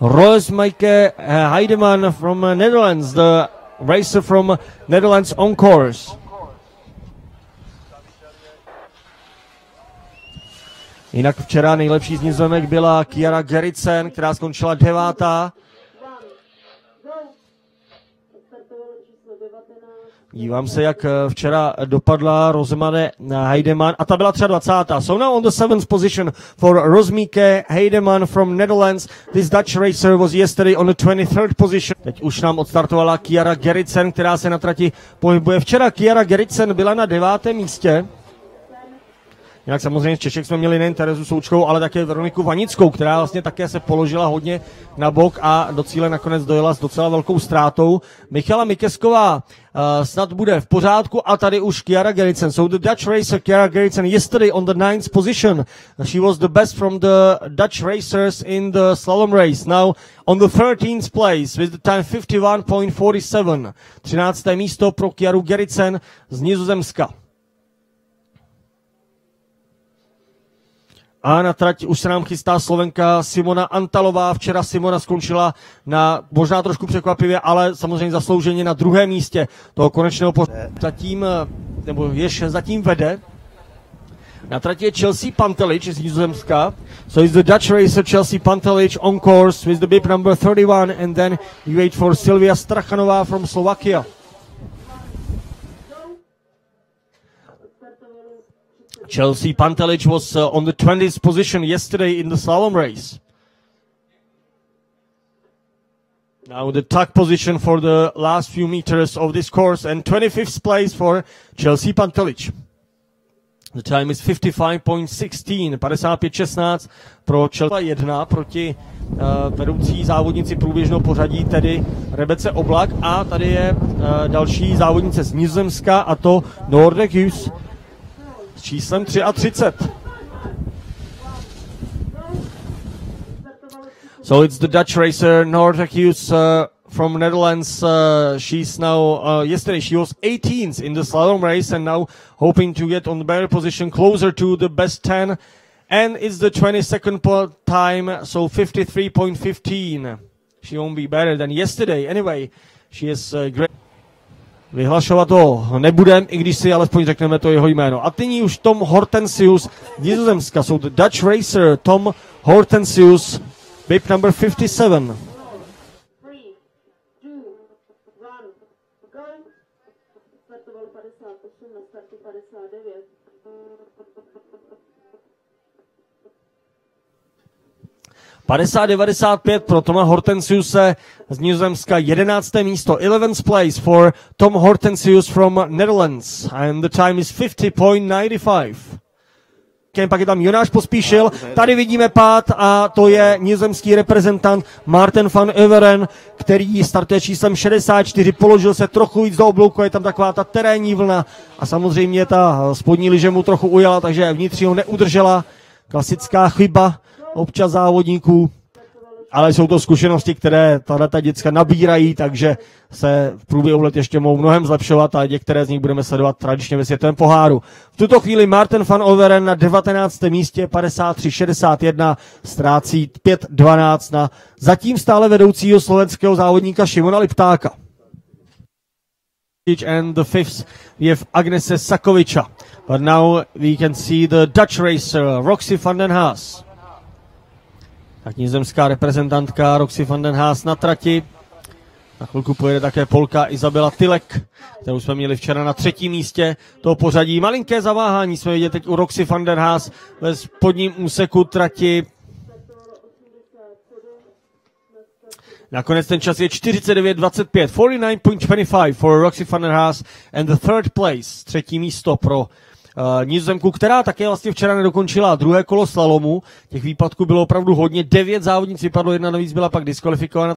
Rosmike Heidemann from Netherlands, the racer from Netherlands on course. Jinak včera nejlepší z Nizomek byla Kiara Gerritsen, která skončila 9. Dívám se, jak včera dopadla Rosemane Heidemann a ta byla 23. So now on the 7th position for Rosmike Heidemann from Netherlands. This Dutch racer was yesterday on the 23rd position. Teď už nám odstartovala Kiara Gerritsen, která se na trati pohybuje. Včera Kiara Gerritsen byla na 9. místě. Jinak samozřejmě z Češek jsme měli nejen Terezu Součkovou, ale také Veroniku Vanickou, která vlastně také se položila hodně na bok a do cíle nakonec dojela s docela velkou ztrátou. Michala Mikesková snad bude v pořádku a tady už Kiara Gerritsen. So the Dutch racer Kiara Gerritsen yesterday on the 9th position. She was the best from the Dutch racers in the slalom race. Now on the 13th place with the time 51.47. 13. místo pro Kiaru Gerritsen z Nizozemska. A na trať už se nám chystá Slovenka Simona Antalová. Včera Simona skončila na možná trošku překvapivě, ale samozřejmě zaslouženě na 2. místě toho konečného zatím, nebo jež zatím vede. Na trati je Chelsea Pantelic z Nizozemska. So it's the Dutch racer Chelsea Pantelic on course with the bib number 31 and then you wait for Silvia Strachanová from Slovakia. Chelsea Pantelic was on the 20th position yesterday in the slalom race. Now the tuck position for the last few meters of this course and 25th place for Chelsea Pantelic. The time is 55.16, 55.16 pro Chelsea 1 proti vedoucí závodnici průběžného pořadí, tedy Rebece Oblak. A tady je další závodnice z Nizozemska a to Noordek Hughes s číslem 33. So it's the Dutch racer Noordek Hughes from Netherlands. She's now, yesterday she was 18th in the slalom race and now hoping to get on the better position closer to the best 10. And it's the 22nd time, so 53.15. She won't be better than yesterday. Anyway, she is great. Vyhlašovat to nebudem, i když si alespoň řekneme to jeho jméno. A nyní už Tom Hortensius z Nizozemska. So the Dutch racer Tom Hortensius, bib number 57. Padesát 95 pro Toma Hortensiuse z Nizozemska, 11. místo, 11th place for Tom Hortensius from Netherlands and the time is 50.95. Pak je tam Jonáš Pospíšil, tady vidíme pád a to je nizozemský reprezentant Maarten van Everen, který startuje číslem 64, položil se trochu víc do oblouku, je tam taková ta terénní vlna a samozřejmě ta spodní lyže mu trochu ujela, takže vnitřní ho neudržela, klasická chyba občas závodníků, ale jsou to zkušenosti, které tato děcka nabírají, takže se v průběhu let ještě mohou mnohem zlepšovat a některé z nich budeme sledovat tradičně ve světovém poháru. V tuto chvíli Maarten van Overen na 19. místě 53.61 ztrácí 5.12 na zatím stále vedoucího slovenského závodníka Šimona Liptáka. And the fifth we have Agnese Sakoviča. But now we can see the Dutch racer Roxy van den Haas. Tak nizozemská reprezentantka Roxy van den Haas na trati. Na chvilku pojede také Polka Izabela Tylek, kterou jsme měli včera na 3. místě toho pořadí. Malinké zaváhání jsme viděli teď u Roxy van den Haas ve spodním úseku trati. Nakonec ten čas je 49.25, 49.25 for Roxy van den Haas and the third place, 3. místo pro Nizozemku, která také vlastně včera nedokončila druhé kolo slalomu. Těch výpadků bylo opravdu hodně, 9 závodnic vypadlo, jedna navíc byla pak diskvalifikována.